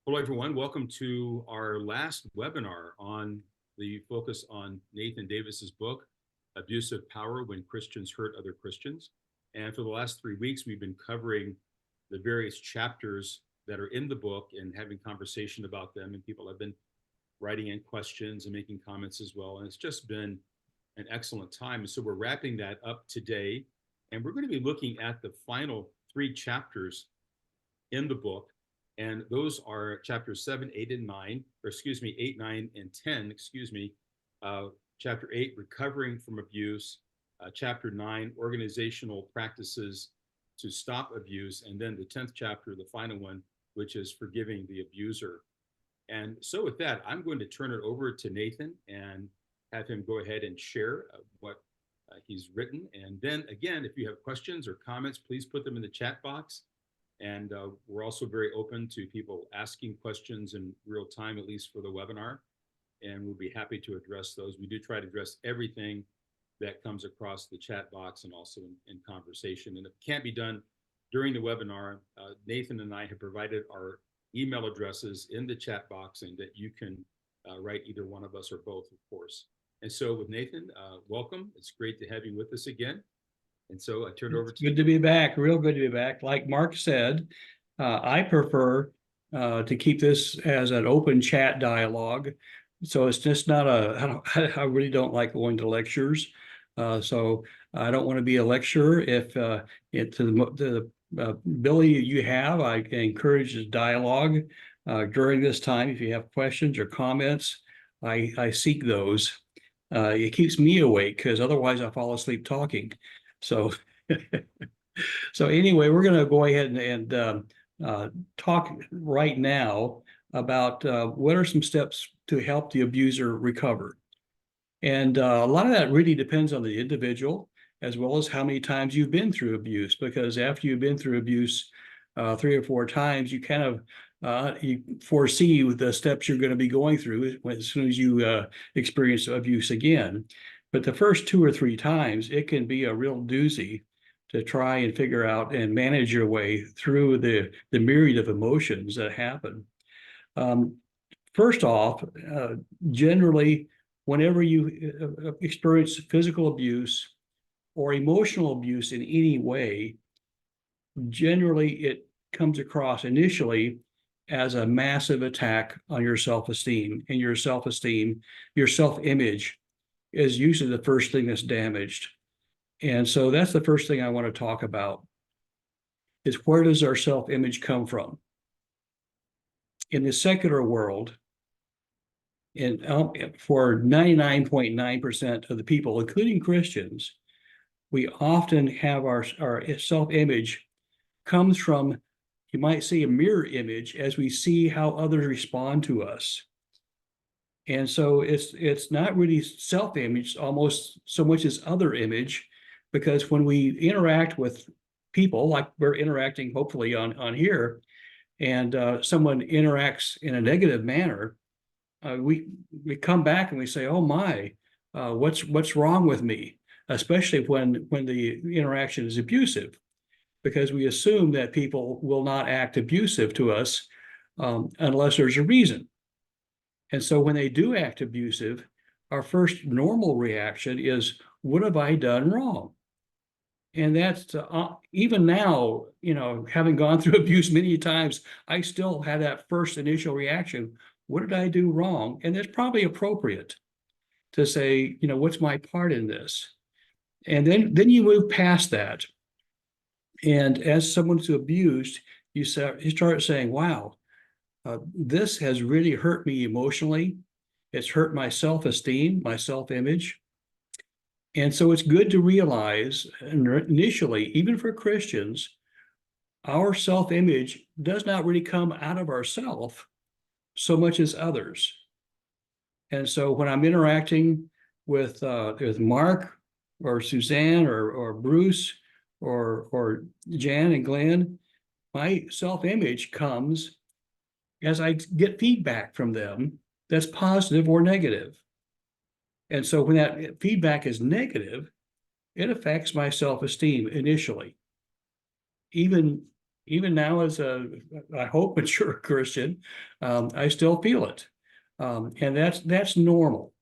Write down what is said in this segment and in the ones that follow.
Hello, everyone. Welcome to our last webinar on the focus on Nathan Davis's book, Abusive Power When Christians Hurt Other Christians. And for the last 3 weeks, we've been covering the various chapters that are in the book and having conversation about them. And people have been writing in questions and making comments as well. And it's just been an excellent time. And so we're wrapping that up today. And we're going to be looking at the final 3 chapters in the book. And those are chapters 7, 8, and 9, or excuse me, 8, 9, and 10, chapter 8, recovering from abuse, chapter 9, organizational practices to stop abuse, and then the 10th chapter, the final one, which is forgiving the abuser. And so with that, I'm going to turn it over to Nathan and have him go ahead and share what he's written. And then again, if you have questions or comments, please put them in the chat box. And we're also very open to people asking questions in real time, at least for the webinar. And we'll be happy to address those. We do try to address everything that comes across the chat box and also in conversation. And if it can't be done during the webinar, Nathan and I have provided our email addresses in the chat box, and that you can write either one of us or both, of course. And so with Nathan, welcome. It's great to have you with us again. And so I turn it over to you. Good to be back, real good to be back. Like Mark said, I prefer to keep this as an open chat dialogue. So it's just not I really don't like going to lectures. So I don't want to be a lecturer. If to the ability you have, I encourage the dialogue during this time. If you have questions or comments, I seek those. It keeps me awake because otherwise I fall asleep talking. So, so anyway, we're going to go ahead and talk right now about what are some steps to help the abuser recover. And a lot of that really depends on the individual, as well as how many times you've been through abuse, because after you've been through abuse 3 or 4 times, you kind of you foresee the steps you're going to be going through as soon as you experience abuse again. But the first 2 or 3 times, it can be a real doozy to try and figure out and manage your way through the myriad of emotions that happen. First off, generally, whenever you experience physical abuse or emotional abuse in any way, generally it comes across initially as a massive attack on your self-esteem, and your self-esteem, your self-image is usually the first thing that's damaged. And so that's the first thing I want to talk about, is where does our self-image come from? In the secular world, and for 99.9% of the people, including Christians, we often have our self-image comes from, you might say, a mirror image as we see how others respond to us. And so it's not really self-image almost so much as other image, because when we interact with people like we're interacting hopefully on here, and someone interacts in a negative manner, we come back and we say, oh my, what's wrong with me? Especially when the interaction is abusive, because we assume that people will not act abusive to us unless there's a reason. And so when they do act abusive, our first normal reaction is, what have I done wrong? And that's even now, having gone through abuse many times, I still have that first initial reaction. What did I do wrong? And it's probably appropriate to say, what's my part in this? And then you move past that. And as someone's abused, you start saying, wow, this has really hurt me emotionally. It's hurt my self-esteem, my self-image. And so it's good to realize initially, even for Christians, our self-image does not really come out of ourselves so much as others. And so when I'm interacting with Mark or Suzanne or Bruce or Jan and Glenn, my self-image comes as I get feedback from them that's positive or negative. And so when that feedback is negative, it affects my self-esteem initially. Even even now as I hope, mature Christian, I still feel it. And that's normal.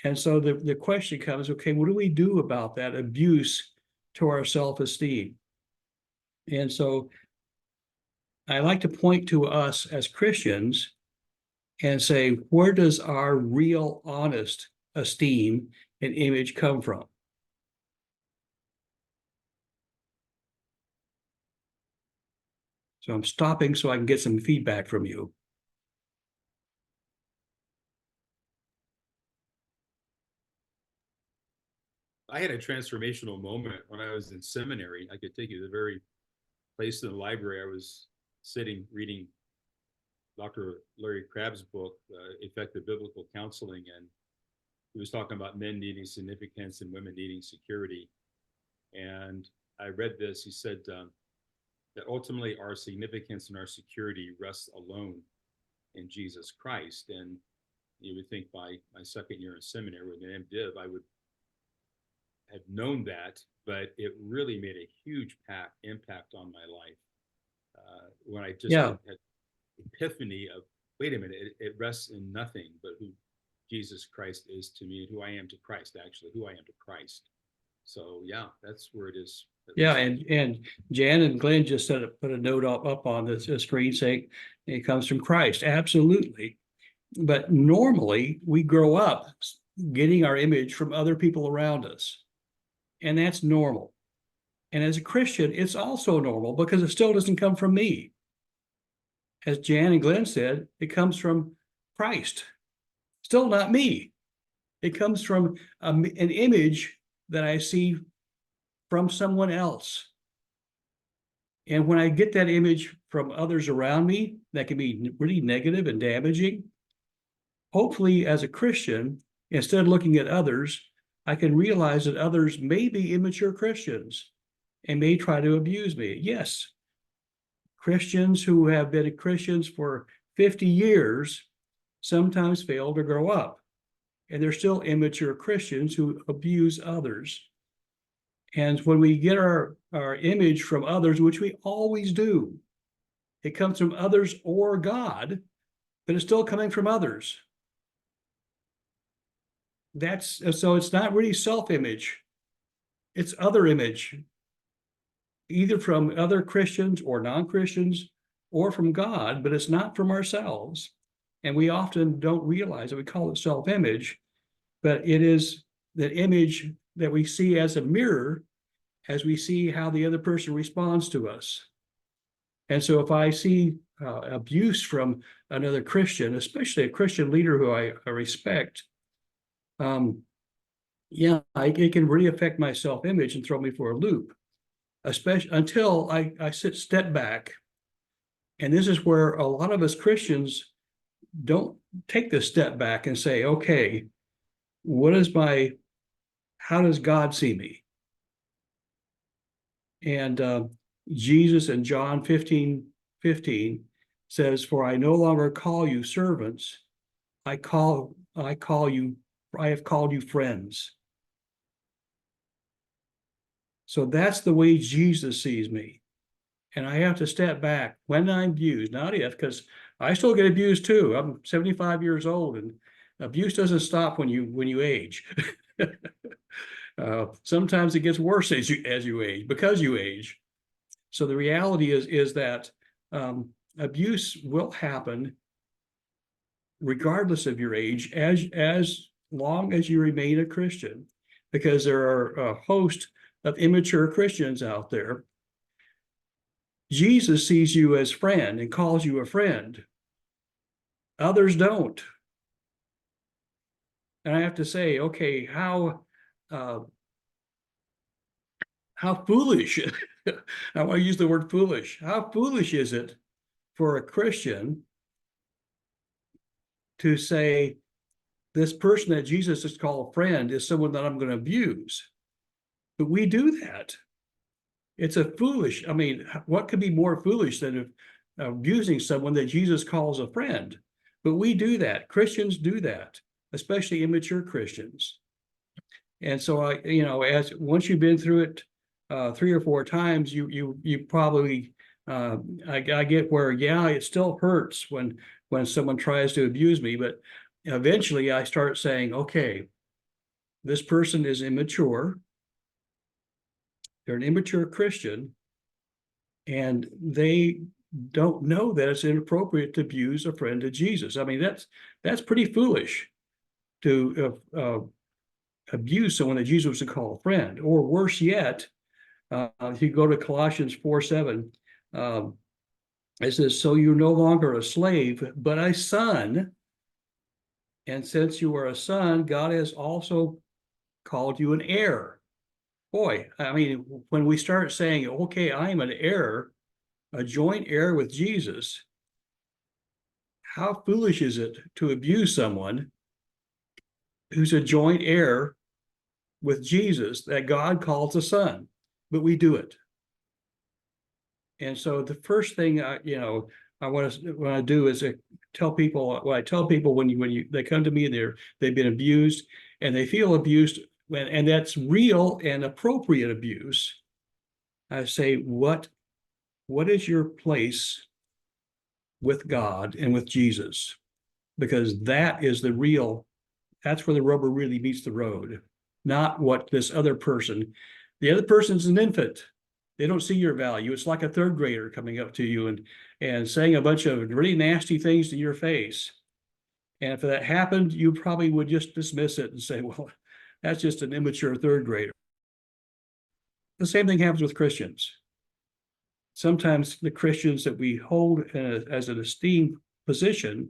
And so the question comes, okay, what do we do about that abuse to our self-esteem? And so I like to point to us as Christians and say, where does our real, honest esteem and image come from? So I'm stopping so I can get some feedback from you. I had a transformational moment when I was in seminary. I could take you to the very place in the library I was sitting reading Dr. Larry Crabb's book, Effective Biblical Counseling, and he was talking about men needing significance and women needing security. And I read this. He said that ultimately our significance and our security rests alone in Jesus Christ. And you would think by my second year in seminary with an MDiv, I would have known that, but it really made a huge impact on my life. When I just had epiphany of, wait a minute, it rests in nothing but who Jesus Christ is to me, and who I am to Christ, actually, who I am to Christ. So yeah, that's where it is. Yeah, and Jan and Glenn just put a note up on the screen saying it comes from Christ. Absolutely. But normally we grow up getting our image from other people around us. And that's normal. And as a Christian, it's also normal because it still doesn't come from me. As Jan and Glenn said, it comes from Christ. Still not me. It comes from an image that I see from someone else. And when I get that image from others around me, that can be really negative and damaging. Hopefully, as a Christian, instead of looking at others, I can realize that others may be immature Christians and may try to abuse me. Yes, Christians who have been Christians for 50 years sometimes fail to grow up, and they're still immature Christians who abuse others. And when we get our image from others, which we always do, it comes from others or God, but it's still coming from others. So it's not really self-image, it's other image, either from other Christians or non-Christians or from God, but it's not from ourselves. And we often don't realize it. We call it self-image, but it is the image that we see as a mirror as we see how the other person responds to us. And so if I see abuse from another Christian, especially a Christian leader who I respect, it can really affect my self-image and throw me for a loop, especially until I step back. And this is where a lot of us Christians don't take this step back and say, okay, how does God see me? And Jesus in John 15:15 says, for I no longer call you servants, I have called you friends. So that's the way Jesus sees me. And I have to step back when I'm abused, not if, because I still get abused too. I'm 75 years old, and abuse doesn't stop when you age. Sometimes it gets worse as you age, because you age. So the reality is that abuse will happen regardless of your age, as long as you remain a Christian, because there are a host of immature Christians out there. Jesus sees you as friend and calls you a friend. Others don't. And I have to say, okay, how foolish, I want to use the word foolish. How foolish is it for a Christian to say, this person that Jesus has called a friend is someone that I'm going to abuse? But we do that. It's what could be more foolish than abusing someone that Jesus calls a friend? But we do that. Christians do that, especially immature Christians. And so once you've been through it 3 or 4 times, you probably I get where, yeah, it still hurts when someone tries to abuse me, but eventually I start saying, okay, this person is immature. They're an immature Christian, and they don't know that it's inappropriate to abuse a friend of Jesus. I mean, that's pretty foolish to abuse someone that Jesus would call a friend. Or worse yet, if you go to Colossians 4:7, it says, "So you're no longer a slave, but a son. And since you are a son, God has also called you an heir." Boy, I mean, when we start saying, okay, I am an heir, a joint heir with Jesus, how foolish is it to abuse someone who's a joint heir with Jesus that God calls a son? But we do it. And so the first thing I want to do is tell people what I tell people when they come to me and they've been abused and they feel abused, and that's real and appropriate abuse. I say, what is your place with God and with Jesus? Because that's where the rubber really meets the road, not what this other person. The other person's an infant. They don't see your value. It's like a third grader coming up to you and saying a bunch of really nasty things to your face. And if that happened, you probably would just dismiss it and say, well, that's just an immature third grader. The same thing happens with Christians. Sometimes the Christians that we hold as an esteemed position,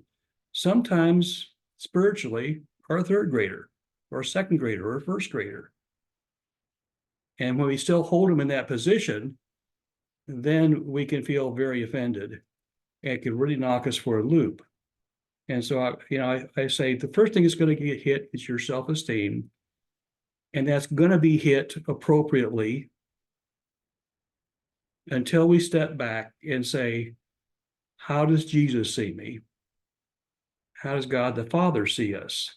sometimes spiritually are a third grader or a second grader or a first grader. And when we still hold them in that position, then we can feel very offended. It can really knock us for a loop. And so, I say the first thing that's going to get hit is your self-esteem. And that's going to be hit appropriately until we step back and say, how does Jesus see me? How does God the Father see us?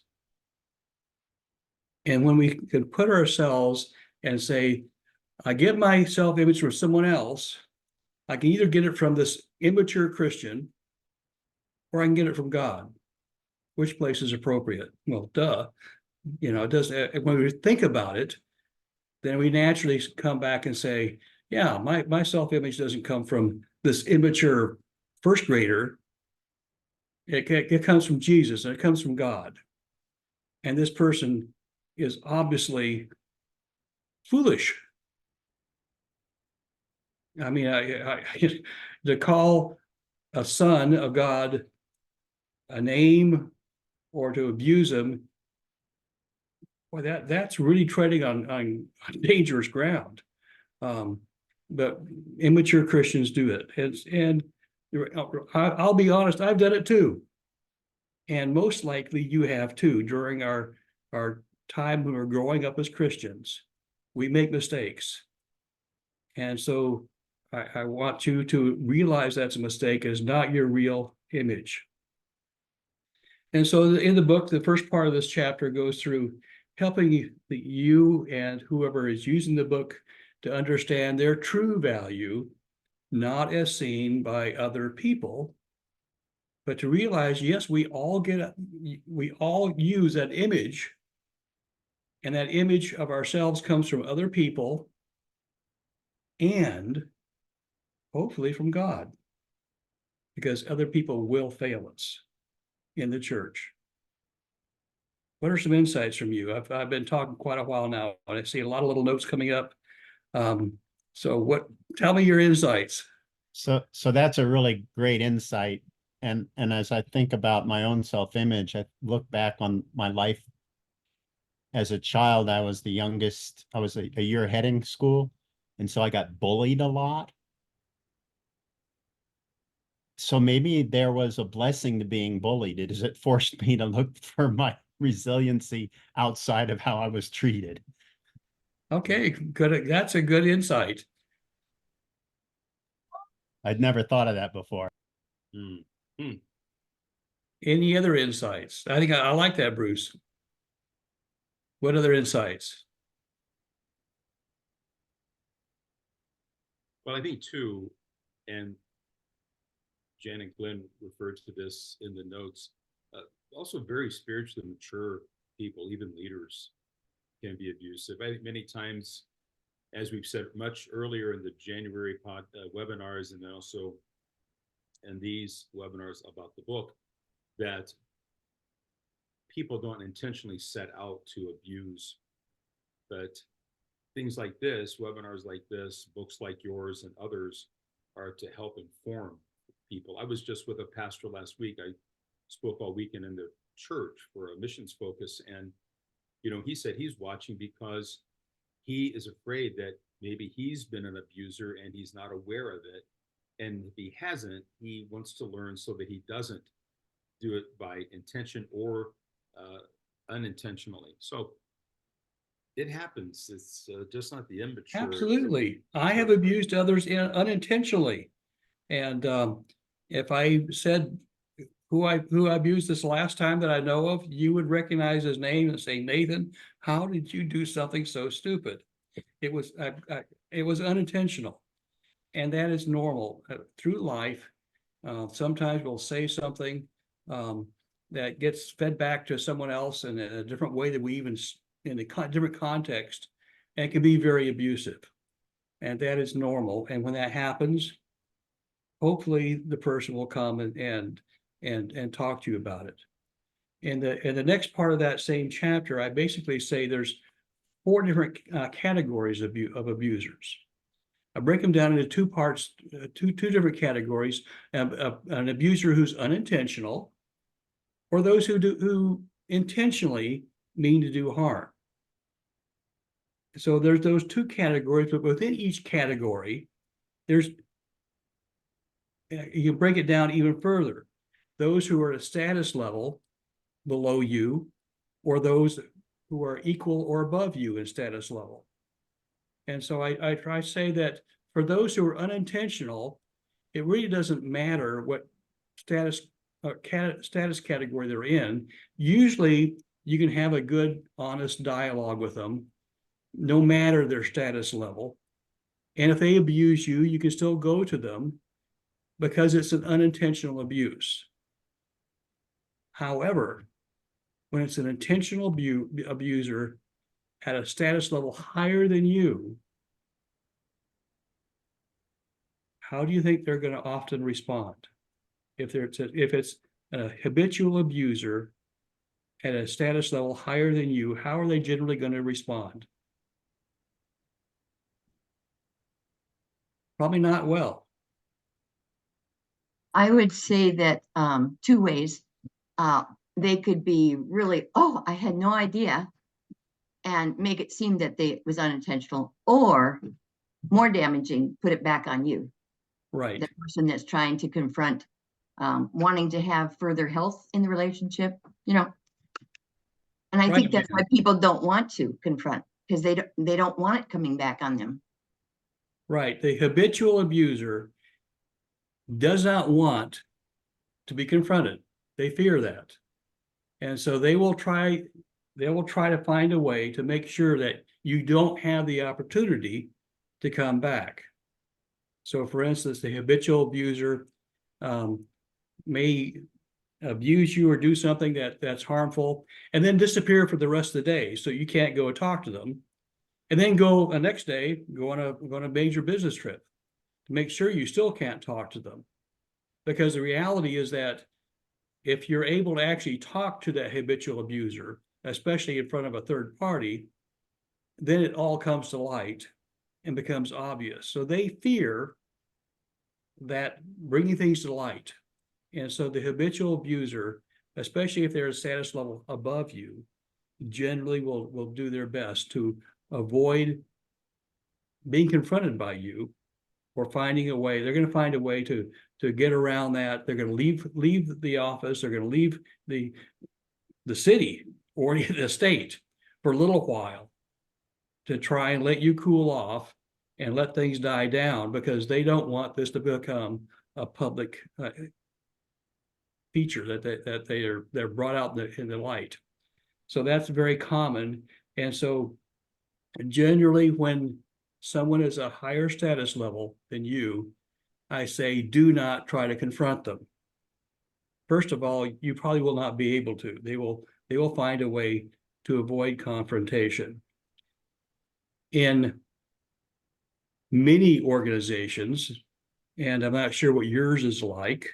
And when we can put ourselves and say, I get my self-image from someone else, I can either get it from this immature Christian or I can get it from God. Which place is appropriate? Well, duh. It doesn't. When we think about it, then we naturally come back and say, yeah, my self-image doesn't come from this immature first grader. It comes from Jesus and it comes from God. And this person is obviously foolish. I mean, to call a son of God a name or to abuse him, boy, that's really treading on dangerous ground. But immature Christians do it. And I'll be honest, I've done it too. And most likely you have too. During our time when we're growing up as Christians, we make mistakes. And so I want you to realize that's a mistake. It's not your real image. And so in the book, the first part of this chapter goes through helping you and whoever is using the book to understand their true value, not as seen by other people, but to realize, yes, we all use that image, and that image of ourselves comes from other people and hopefully from God, because other people will fail us in the church. What are some insights from you? I've been talking quite a while now, and I see a lot of little notes coming up. So tell me your insights. So that's a really great insight. And as I think about my own self-image, I look back on my life as a child. I was the youngest. I was a year ahead in school. And so I got bullied a lot. So maybe there was a blessing to being bullied. It forced me to look for my resiliency outside of how I was treated. Okay, good. That's a good insight. I'd never thought of that before. Any other insights? I think I like that, Bruce. What other insights? Well, I think too, and Jan and Glenn referred to this in the notes. Also, very spiritually mature people, even leaders, can be abusive. I think many times, as we've said much earlier in the January webinars, and then also in these webinars about the book, that people don't intentionally set out to abuse, but things like this, webinars like this, books like yours and others, are to help inform people. I was just with a pastor last week. I spoke all weekend in the church for a missions focus, and he said he's watching because he is afraid that maybe he's been an abuser and he's not aware of it, and if he hasn't, he wants to learn so that he doesn't do it by intention or unintentionally. So it happens. It's just not the immature. Absolutely. I have abused others unintentionally. And if I said who I abused this last time that I know of, you would recognize his name and say, Nathan, how did you do something so stupid? It was unintentional. And that is normal through life. Sometimes we'll say something that gets fed back to someone else in a different way that we even in a different context, and it can be very abusive. And that is normal. And when that happens, hopefully the person will come and talk to you about it. In the next part of that same chapter, I basically say there's 4 different categories of abusers. I break them down into 2 parts, two different categories: an abuser who's unintentional, or those who intentionally mean to do harm. So there's those 2 categories, but within each category, you can break it down even further. Those who are at a status level below you, or those who are equal or above you in status level. And so I try to say that for those who are unintentional, it really doesn't matter what status category they're in. Usually you can have a good, honest dialogue with them, no matter their status level. And if they abuse you, you can still go to them because it's an unintentional abuse. However, when it's an intentional abuser at a status level higher than you, how do you think they're going to often respond? If it's a habitual abuser at a status level higher than you, how are they generally going to respond? Probably not well. I would say that 2 ways. They could be really, oh, I had no idea, and make it seem that it was unintentional, or more damaging, put it back on you. Right. The person that's trying to confront, wanting to have further health in the relationship, And I think that's why people don't want to confront, because they don't want it coming back on them. Right. The habitual abuser does not want to be confronted. They fear that. And so they will try to find a way to make sure that you don't have the opportunity to come back. So for instance, the habitual abuser may abuse you or do something that's harmful and then disappear for the rest of the day. So you can't go and talk to them. And then go the next day, go on a major business trip to make sure you still can't talk to them. Because the reality is that if you're able to actually talk to that habitual abuser, especially in front of a third party, then it all comes to light and becomes obvious. So they fear that bringing things to light. And so the habitual abuser, especially if they're a status level above you, generally will do their best to avoid being confronted by you, or finding a way. They're going to find a way to get around that. They're going to leave the office. They're going to leave the city or the state for a little while to try and let you cool off and let things die down, because they don't want this to become a public feature that they're brought out in the light. So that's very common. And so generally when someone is a higher status level than you, I say, do not try to confront them. First of all, you probably will not be able to. They will find a way to avoid confrontation. In many organizations, and I'm not sure what yours is like,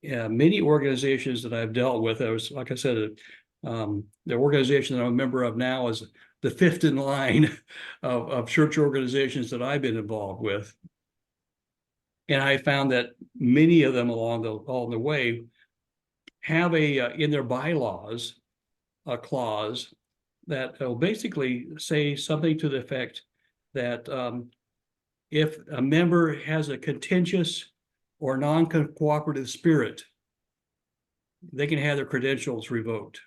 many organizations that I've dealt with, like I said, the organization that I'm a member of now is the fifth in line of church organizations that I've been involved with. And I found that many of them along the way have in their bylaws, a clause that will basically say something to the effect that if a member has a contentious or non-cooperative spirit, they can have their credentials revoked.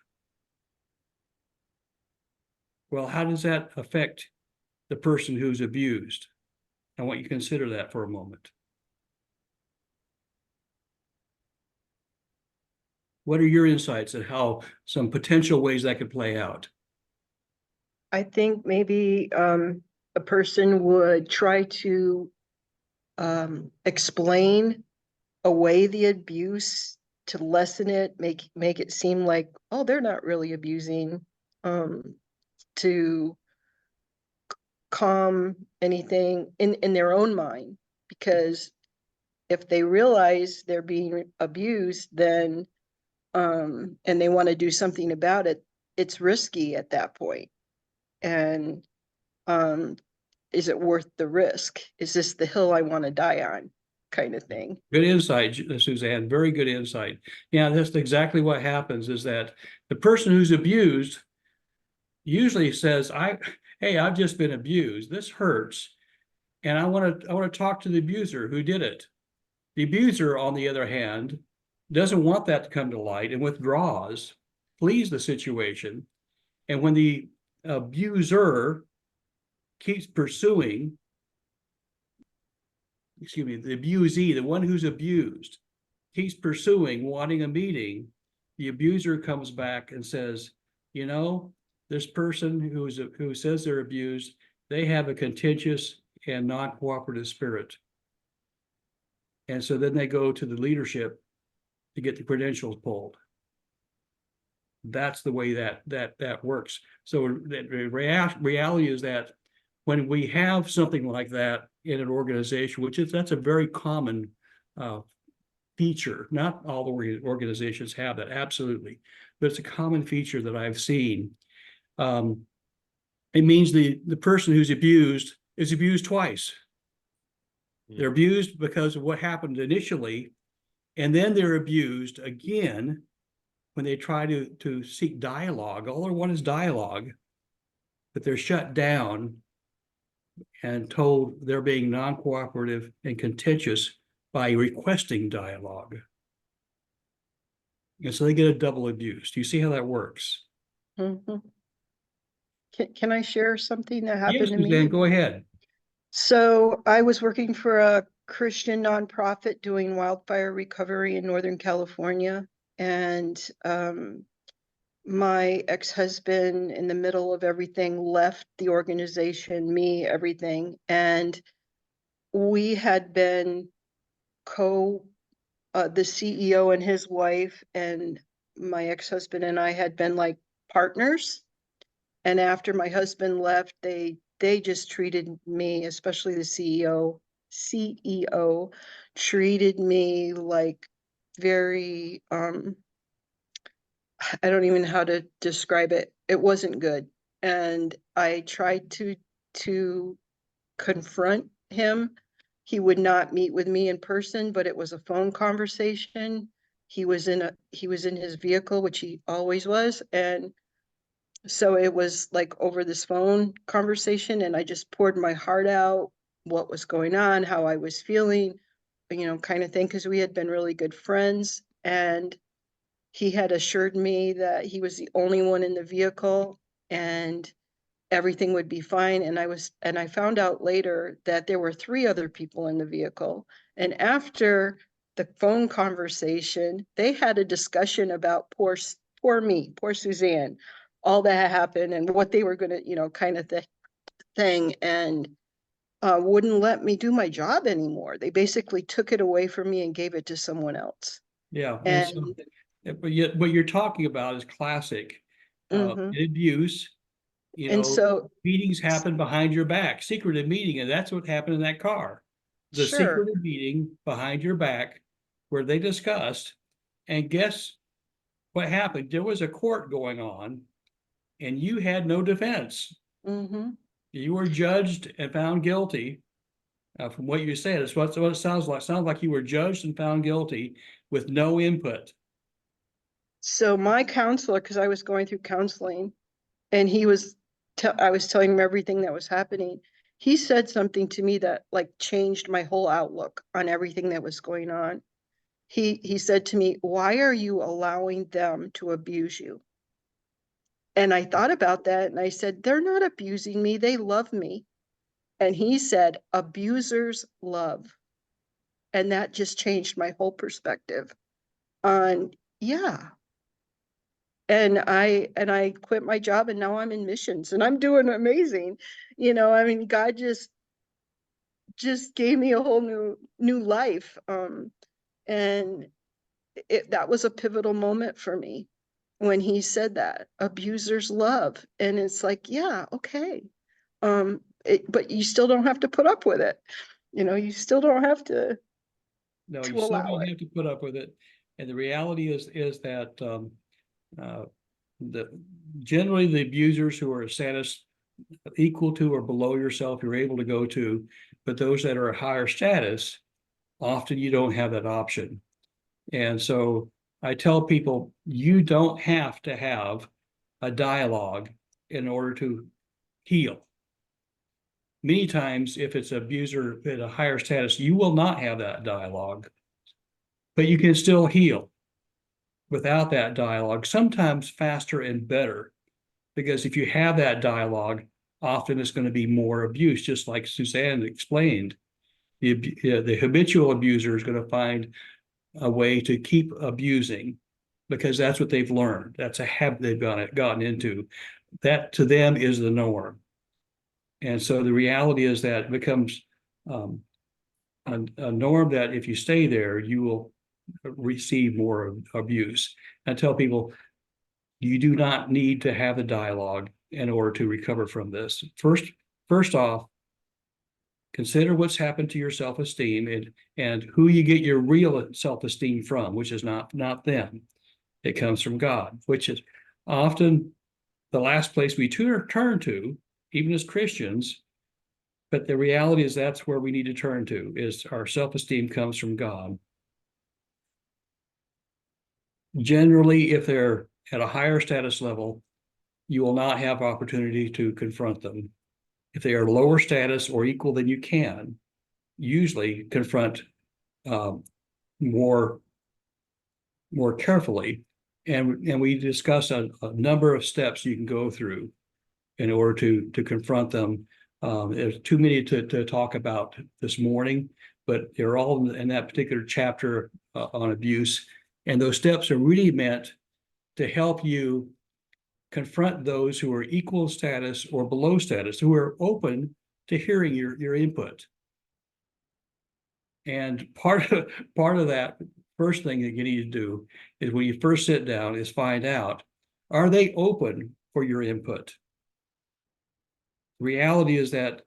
Well, how does that affect the person who's abused? I want you to consider that for a moment. What are your insights on how some potential ways that could play out? I think maybe a person would try to explain away the abuse to lessen it, make it seem like, oh, they're not really abusing, to calm anything in their own mind. Because if they realize they're being abused, then and they want to do something about it, it's risky at that point. And is it worth the risk? Is this the hill I want to die on, kind of thing? Good insight, Suzanne. Very good insight. Yeah, that's exactly what happens, is that the person who's abused usually says, hey, I've just been abused. This hurts. And I want to talk to the abuser who did it. The abuser, on the other hand, doesn't want that to come to light and withdraws, flees the situation. And when the abuser keeps pursuing, the abusee, the one who's abused, keeps pursuing, wanting a meeting, the abuser comes back and says, you know, this person who says they're abused, they have a contentious and non-cooperative spirit. And so then they go to the leadership to get the credentials pulled. That's the way that works. So the reality is that when we have something like that in an organization, that's a very common feature. Not all the organizations have that, absolutely, but it's a common feature that I've seen. It means the person who's abused is abused twice. They're abused because of what happened initially, and then they're abused again when they try to seek dialogue. All they want is dialogue, but they're shut down and told they're being non-cooperative and contentious by requesting dialogue. And so they get a double abuse. Do you see how that works? Mm-hmm. Can I share something that happened Yes, to me? Suzanne, go ahead. So I was working for a Christian nonprofit doing wildfire recovery in Northern California. And my ex-husband, in the middle of everything, left the organization, me, everything. And we had been the CEO and his wife and my ex-husband and I had been like partners. And after my husband left, they just treated me, especially the CEO treated me like very, I don't even know how to describe it. It wasn't good. And I tried to confront him. He would not meet with me in person, but it was a phone conversation. He was in his vehicle, which he always was. And so it was like over this phone conversation, and I just poured my heart out, what was going on, how I was feeling, kind of thing, because we had been really good friends. And he had assured me that he was the only one in the vehicle and everything would be fine. And I found out later that there were 3 other people in the vehicle. And after the phone conversation, they had a discussion about poor Suzanne, all that happened and what they were going to, kind of thing. And wouldn't let me do my job anymore. They basically took it away from me and gave it to someone else. Yeah, And but yet what you're talking about is classic mhm. abuse. You And know, so, meetings happen behind your back, secretive meeting, and that's what happened in that car. The sure. secretive meeting behind your back where they discussed, and guess what happened? There was a court going on, and you had no defense. Hmm. You were judged and found guilty. From what you said, it's what it sounds like. Sounds like you were judged and found guilty with no input. So my counselor, because I was going through counseling, and I was telling him everything that was happening. He said something to me that like changed my whole outlook on everything that was going on. He said to me, "Why are you allowing them to abuse you?" And I thought about that and I said, "They're not abusing me, they love me." And he said, "Abusers love." And that just changed my whole perspective on, yeah. And I quit my job and now I'm in missions and I'm doing amazing. I mean, God just gave me a whole new life. And that was a pivotal moment for me when he said that abusers love. And it's like, yeah, okay. But you still don't have to put up with it. You still don't have to No, you to still allow don't it. have to put up with it. And the reality is that uh, the generally the abusers who are a status equal to or below yourself, you're able to go to, but those that are a higher status, often you don't have that option. And so I tell people you don't have to have a dialogue in order to heal. Many times, if it's an abuser at a higher status, you will not have that dialogue, but you can still heal without that dialogue, sometimes faster and better. Because if you have that dialogue, often it's going to be more abuse, just like Suzanne explained. The habitual abuser is going to find a way to keep abusing because that's what they've learned. That's a habit they've gotten into. That to them is the norm. And so the reality is that it becomes a norm that if you stay there, you will receive more abuse. I tell people, you do not need to have a dialogue in order to recover from this. First off, consider what's happened to your self-esteem and who you get your real self-esteem from, which is not them. It comes from God, which is often the last place we turn to, even as Christians. But the reality is that's where we need to turn to, is our self-esteem comes from God. Generally, if they're at a higher status level, you will not have opportunity to confront them. If they are lower status or equal, then you can usually confront more carefully. And we discuss a number of steps you can go through in order to confront them. There's too many to talk about this morning, but they're all in that particular chapter on abuse. And those steps are really meant to help you confront those who are equal status or below status, who are open to hearing your input. And part of that first thing that you need to do is when you first sit down is find out, are they open for your input? The reality is that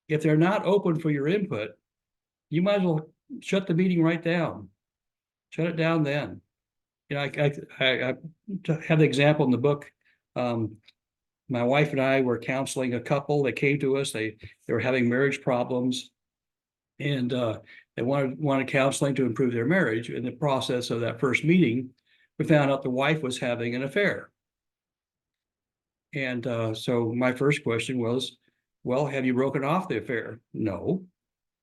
if they're not open for your input, you might as well shut the meeting right down. Shut it down then. I have the example in the book. My wife and I were counseling a couple that came to us. They were having marriage problems, and they wanted counseling to improve their marriage. In the process of that first meeting, we found out the wife was having an affair. And so my first question was, well, have you broken off the affair? No.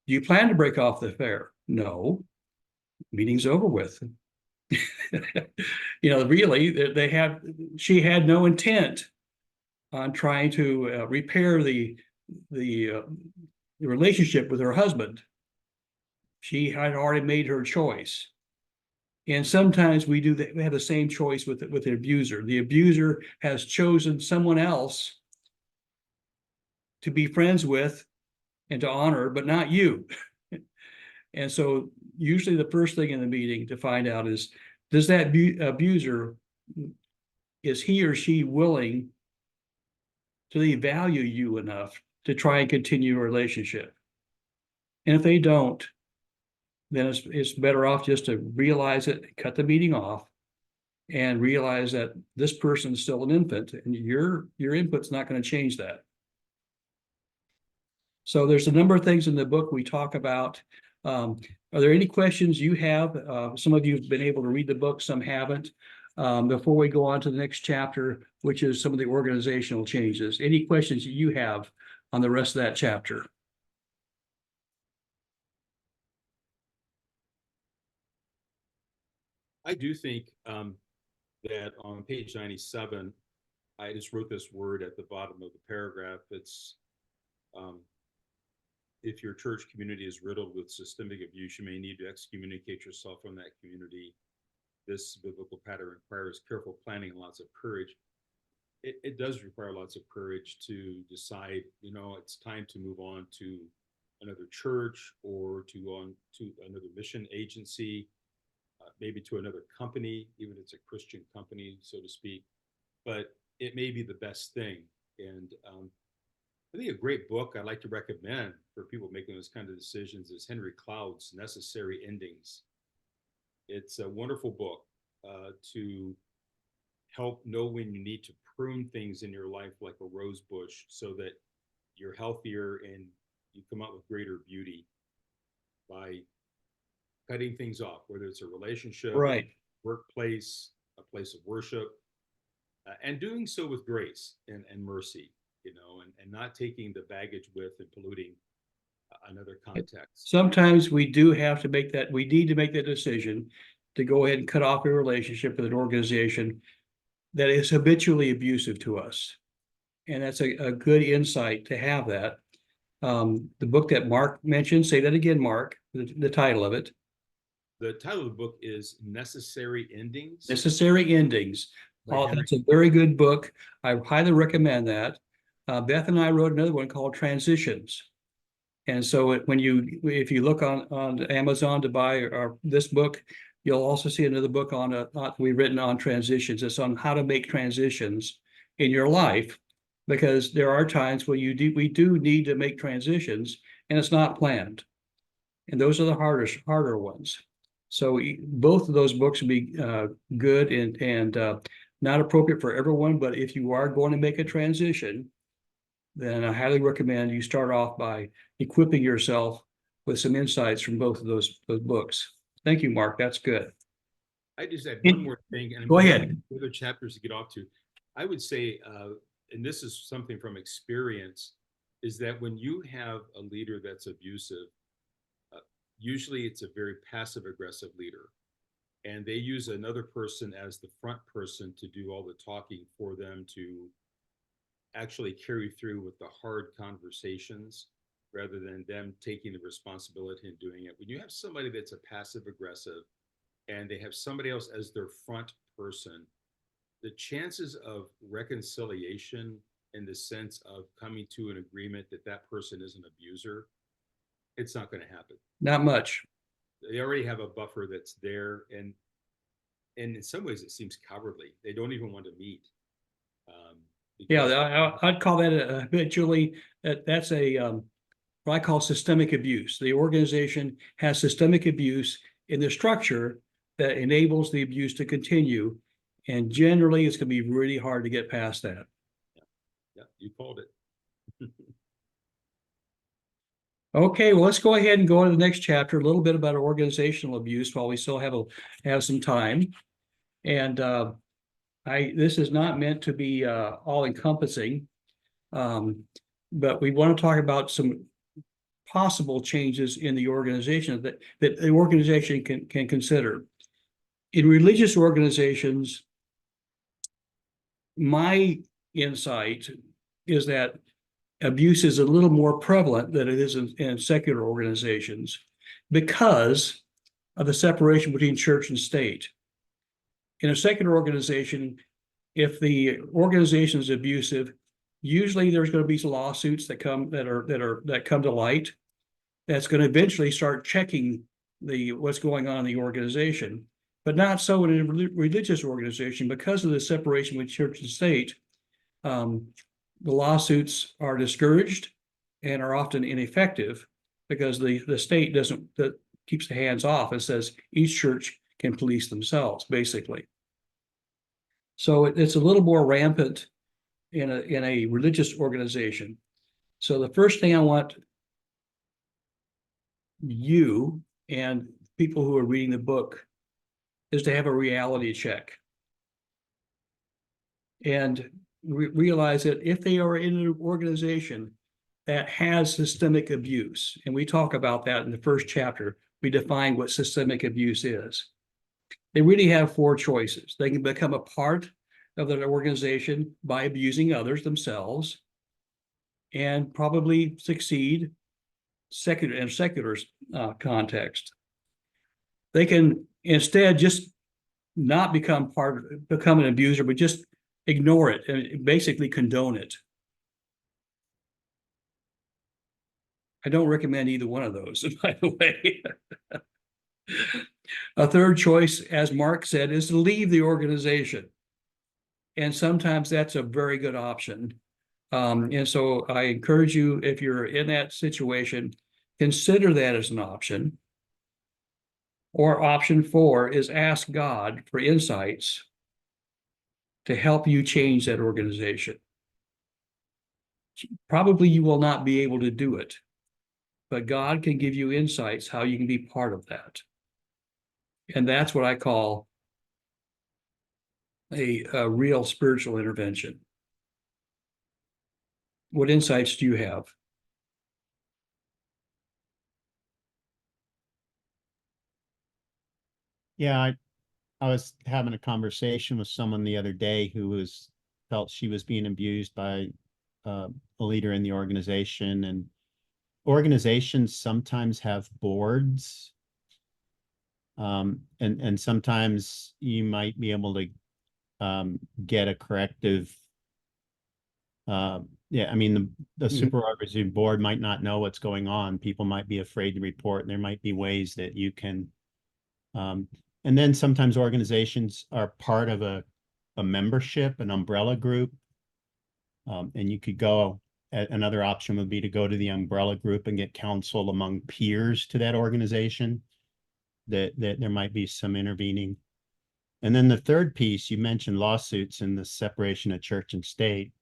Do you plan to break off the affair? No. Meeting's over with. Really, she had no intent on trying to repair the relationship with her husband. She had already made her choice. And sometimes we have the same choice with the abuser. The abuser has chosen someone else to be friends with and to honor, but not you. And so usually the first thing in the meeting to find out is, does that abuser, is he or she willing to value you enough to try and continue a relationship? And if they don't, then it's better off just to realize it, cut the meeting off, and realize that this person is still an infant, and your input's not going to change that. So there's a number of things in the book we talk about. Are there any questions you have? Some of you have been able to read the book, some haven't. Before we go on to the next chapter, which is some of the organizational changes, any questions you have on the rest of that chapter? I do think that on page 97, I just wrote this word at the bottom of the paragraph. It's if your church community is riddled with systemic abuse, you may need to excommunicate yourself from that community. This biblical pattern requires careful planning and lots of courage. It does require lots of courage to decide, you know, it's time to move on to another church or to go on to another mission agency, maybe to another company, even if it's a Christian company, so to speak. But it may be the best thing. And I think a great book I'd like to recommend for people making those kind of decisions is Henry Cloud's Necessary Endings. It's a wonderful book to help know when you need to prune things in your life like a rose bush so that you're healthier and you come out with greater beauty by cutting things off, whether it's a relationship, Right. workplace, a place of worship, and doing so with grace and mercy, you know, and not taking the baggage with and polluting another context. Sometimes we do have to make that, we need to make that decision to go ahead and cut off a relationship with an organization that is habitually abusive to us. And that's a good insight to have that. The book that Mark mentioned, say that again, Mark, the title of it. The title of the book is Necessary Endings. Necessary Endings. Oh, that's a very good book. I highly recommend that. Beth and I wrote another one called Transitions. And so if you look on Amazon to buy this book, you'll also see another book we've written on transitions. It's on how to make transitions in your life, because there are times when we do need to make transitions and it's not planned. And those are the harder ones. So both of those books would be good and not appropriate for everyone. But if you are going to make a transition, then I highly recommend you start off by equipping yourself with some insights from both of those books. Thank you, Mark. That's good. I just had one more thing, and go ahead. Other chapters to get off to. I would say, and this is something from experience, is that when you have a leader that's abusive, usually it's a very passive aggressive leader, and they use another person as the front person to do all the talking for them to actually carry through with the hard conversations rather than them taking the responsibility and doing it. When you have somebody that's a passive aggressive and they have somebody else as their front person, the chances of reconciliation in the sense of coming to an agreement that that person is an abuser, it's not going to happen. Not much. They already have a buffer that's there, and in some ways it seems cowardly. They don't even want to meet. Yeah, I'd call that habitually. That's what I call systemic abuse. The organization has systemic abuse in the structure that enables the abuse to continue, and generally, it's going to be really hard to get past that. Yeah, you called it. Okay, well, let's go ahead and go on to the next chapter. A little bit about organizational abuse while we still have some time. And this is not meant to be all encompassing, but we want to talk about some possible changes in the organization that the organization can consider. In religious organizations, my insight is that abuse is a little more prevalent than it is in secular organizations because of the separation between church and state. In a secular organization, if the organization is abusive, Usually there's going to be some lawsuits that come that come to light. That's going to eventually start checking what's going on in the organization, but not so in a religious organization because of the separation between church and state. The lawsuits are discouraged and are often ineffective because the state that keeps the hands off and says each church can police themselves, basically. So it's a little more rampant in a religious organization. So the first thing I want you and people who are reading the book is to have a reality check and realize that if they are in an organization that has systemic abuse, and we talk about that in the first chapter, we define what systemic abuse is. They really have 4 choices. They can become a part of the organization by abusing others themselves and probably succeed in secular context. They can instead just not become an abuser, but just ignore it and basically condone it. I don't recommend either one of those, by the way. A third choice, as Mark said, is to leave the organization. And sometimes that's a very good option. And so I encourage you, if you're in that situation, consider that as an option. Or option 4 is ask God for insights to help you change that organization. Probably you will not be able to do it, but God can give you insights how you can be part of that. And that's what I call a real spiritual intervention. What insights do you have? Yeah, I was having a conversation with someone the other day who felt she was being abused by a leader in the organization, and organizations sometimes have boards, and sometimes you might be able to get a corrective. Yeah, I mean, the supervisory board might not know what's going on. People might be afraid to report, and there might be ways that you can. And then sometimes organizations are part of a membership, an umbrella group. And you could go, another option would be to go to the umbrella group and get counsel among peers to that organization, that there might be some intervening. And then the third piece, you mentioned lawsuits and the separation of church and state.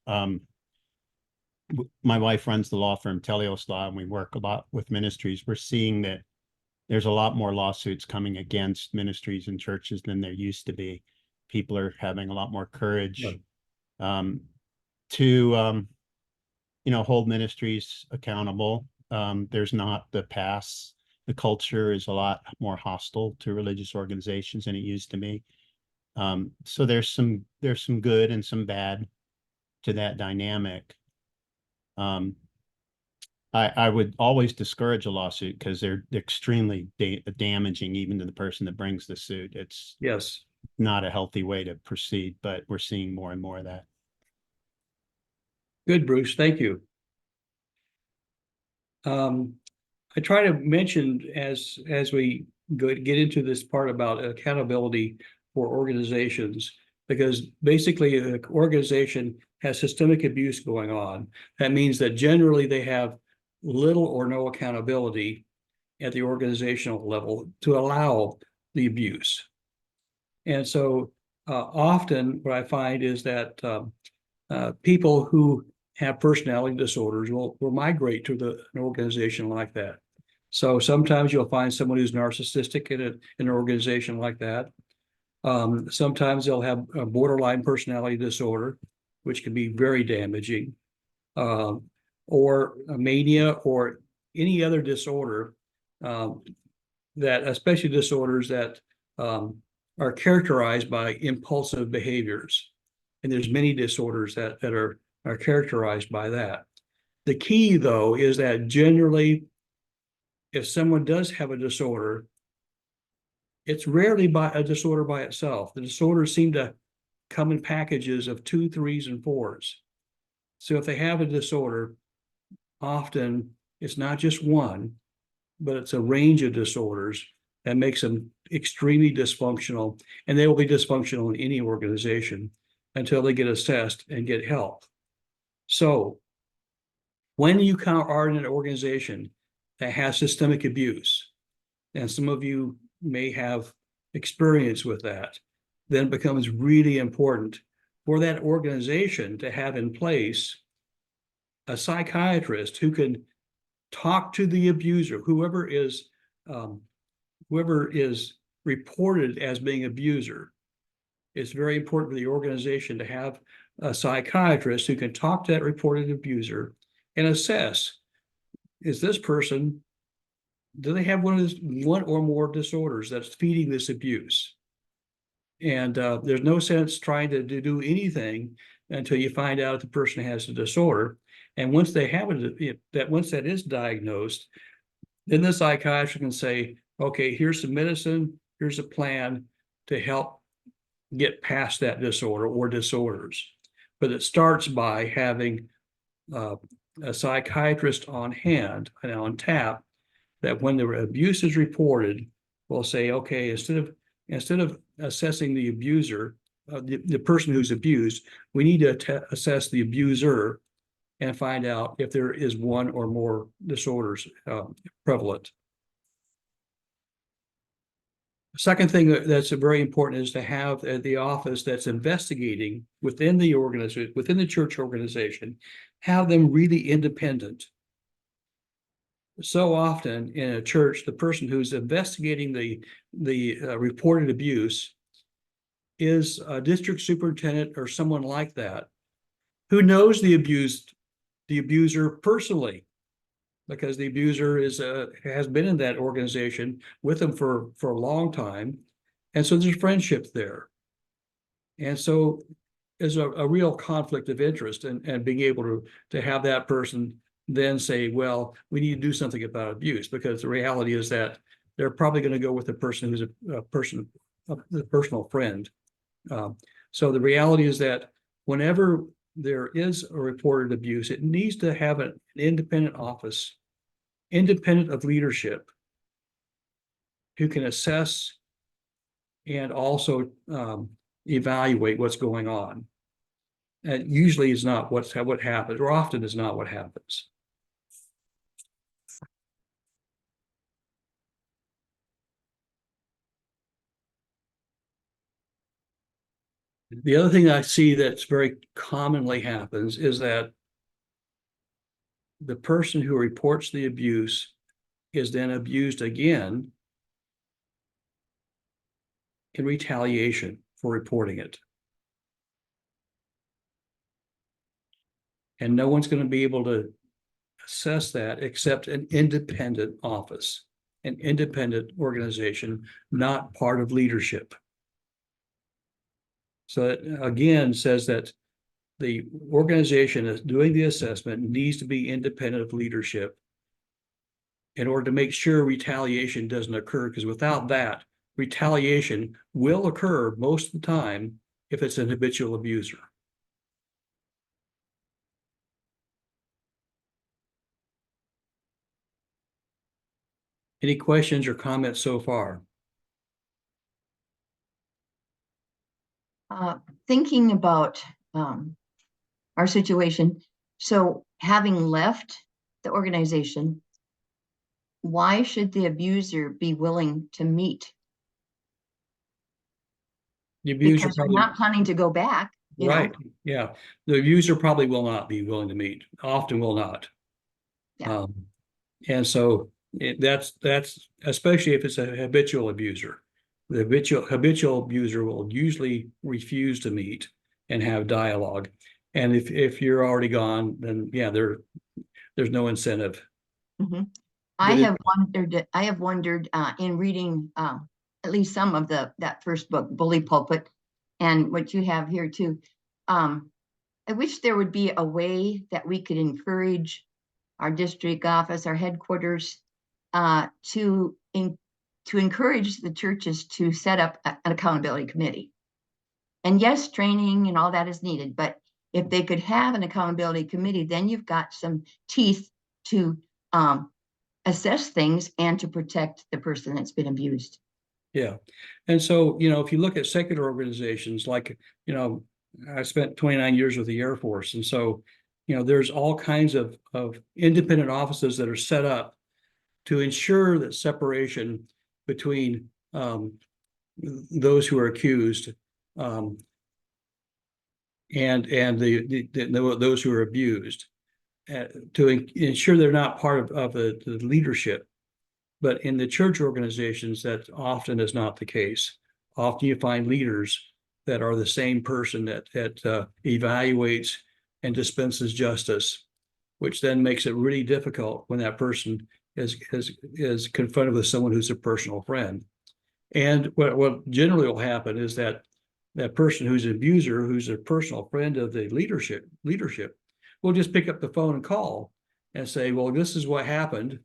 My wife runs the law firm Telios Law, and we work a lot with ministries. We're seeing that there's a lot more lawsuits coming against ministries and churches than there used to be. People are having a lot more courage to hold ministries accountable. There's not the past. The culture is a lot more hostile to religious organizations than it used to be. So there's some good and some bad to that dynamic. I would always discourage a lawsuit because they're extremely damaging even to the person that brings the suit. It's not a healthy way to proceed, but we're seeing more and more of that. Good, Bruce. Thank you. I try to mention as we get into this part about accountability for organizations, because basically an organization has systemic abuse going on. That means that generally they have little or no accountability at the organizational level to allow the abuse. And so often what I find is that people who have personality disorders will migrate to an organization like that. So sometimes you'll find someone who's narcissistic in an organization like that. Sometimes they'll have a borderline personality disorder, which can be very damaging, or a mania or any other disorder, that especially disorders that are characterized by impulsive behaviors. And there's many disorders that are characterized by that. The key, though, is that generally, if someone does have a disorder, it's rarely a disorder by itself. The disorders seem to come in packages of 2, 3s, and 4s. So if they have a disorder, often it's not just one, but it's a range of disorders that makes them extremely dysfunctional, and they will be dysfunctional in any organization until they get assessed and get help. So when you are in an organization that has systemic abuse, and some of you may have experience with that, then it becomes really important for that organization to have in place a psychiatrist who can talk to the abuser, whoever is reported as being abuser. It's very important for the organization to have a psychiatrist who can talk to that reported abuser and assess, is this person, do they have one or more disorders that's feeding this abuse? And there's no sense trying to do anything until you find out if the person has a disorder. And once they have it, once that is diagnosed, then the psychiatrist can say, okay, here's some medicine, here's a plan to help get past that disorder or disorders. But it starts by having a psychiatrist on hand and on tap, that when the abuse is reported, will say, okay, instead of assessing the abuser, the person who's abused, we need to assess the abuser and find out if there is one or more disorders prevalent. Second thing that's very important is to have the office that's investigating within the organization, within the church organization, have them really independent. So often in a church, the person who's investigating the reported abuse is a district superintendent or someone like that, who knows the abuser personally, because the abuser has been in that organization with them for a long time, and so there's friendship there, and so there's a real conflict of interest, and being able to have that person then say, well, we need to do something about abuse, because the reality is that they're probably going to go with the person who's the personal friend. So the reality is that whenever there is a reported abuse, it needs to have an independent office, independent of leadership, who can assess and also evaluate what's going on. And usually is not what happens, or often is not what happens. The other thing I see that's very commonly happens is that the person who reports the abuse is then abused again in retaliation for reporting it. And no one's going to be able to assess that except an independent office, an independent organization, not part of leadership. So it again says that the organization is doing the assessment needs to be independent of leadership in order to make sure retaliation doesn't occur, because without that, retaliation will occur most of the time if it's an habitual abuser. Any questions or comments so far? Thinking about our situation, so having left the organization, why should the abuser be willing to meet? The abuser Because they're probably, not planning to go back, you know? right, yeah. The abuser probably will not be willing to meet, often will not. Yeah. And so that's especially if it's a habitual abuser. The habitual abuser will usually refuse to meet and have dialogue. And if you're already gone, then yeah, there's no incentive. Mhm. I have wondered in reading at least some of that first book, Bully Pulpit, and what you have here too. I wish there would be a way that we could encourage our district office, our headquarters, to encourage the churches to set up an accountability committee. And yes, training and all that is needed, but if they could have an accountability committee, then you've got some teeth to assess things and to protect the person that's been abused. Yeah. And so, you know, if you look at secular organizations, like, you know, I spent 29 years with the Air Force. And so, you know, there's all kinds of independent offices that are set up to ensure that separation between those who are accused and those who are abused, to ensure they're not part of the leadership. But in the church organizations, that often is not the case. Often you find leaders that are the same person that evaluates and dispenses justice, which then makes it really difficult when that person is confronted with someone who's a personal friend. And what generally will happen is that that person who's an abuser, who's a personal friend of the leadership, will just pick up the phone and call and say, well, this is what happened.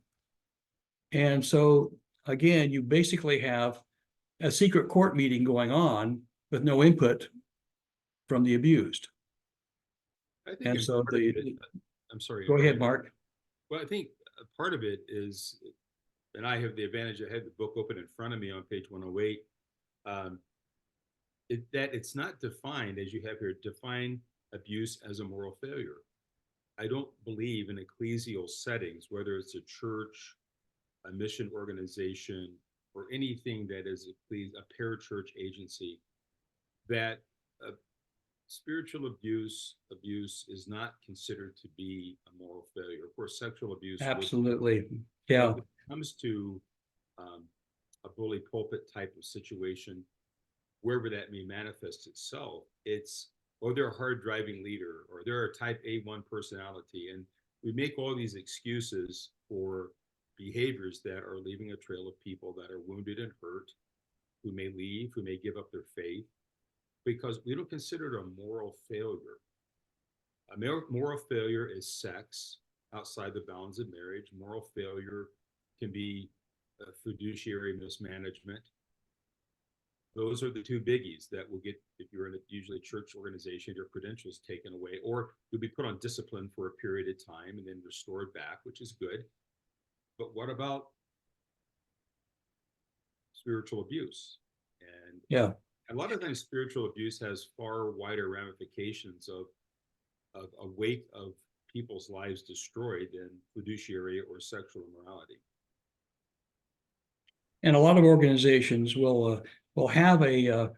And so, again, you basically have a secret court meeting going on with no input from the abused. I think And in so part of it- I'm sorry. go ahead, Mark. Well, I think a part of it is, and I have the advantage, I had the book open in front of me on page 108, that it's not defined, as you have here, define abuse as a moral failure. I don't believe in ecclesial settings, whether it's a church, a mission organization, or anything that is a parachurch agency, that spiritual abuse is not considered to be a moral failure. Of course, sexual abuse. Absolutely. Yeah. When it comes to a bully pulpit type of situation, wherever that may manifest itself, it's, or they're a hard driving leader, or they're a type A1 personality. And we make all these excuses for behaviors that are leaving a trail of people that are wounded and hurt, who may leave, who may give up their faith, because we don't consider it a moral failure. A moral failure is sex outside the bounds of marriage. Moral failure can be fiduciary mismanagement. Those are the two biggies that will get, if you're in usually a church organization, your credentials taken away, or you'll be put on discipline for a period of time and then restored back, which is good. But what about spiritual abuse? And Yeah. a lot of times spiritual abuse has far wider ramifications of a weight of people's lives destroyed than fiduciary or sexual immorality. And a lot of organizations will have a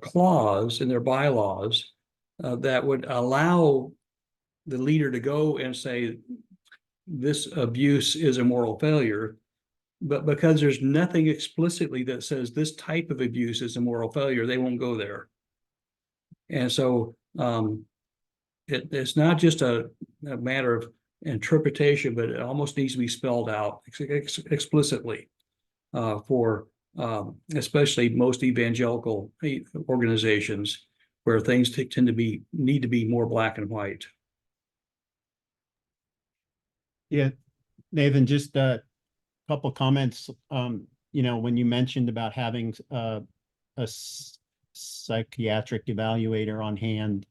clause in their bylaws that would allow the leader to go and say, this abuse is a moral failure. But because there's nothing explicitly that says this type of abuse is a moral failure, they won't go there. And so it's not just a matter of interpretation, but it almost needs to be spelled out explicitly for especially most evangelical organizations, where things tend to need to be more black and white. Yeah, Nathan, just a couple comments. You know, when you mentioned about having a psychiatric evaluator on hand,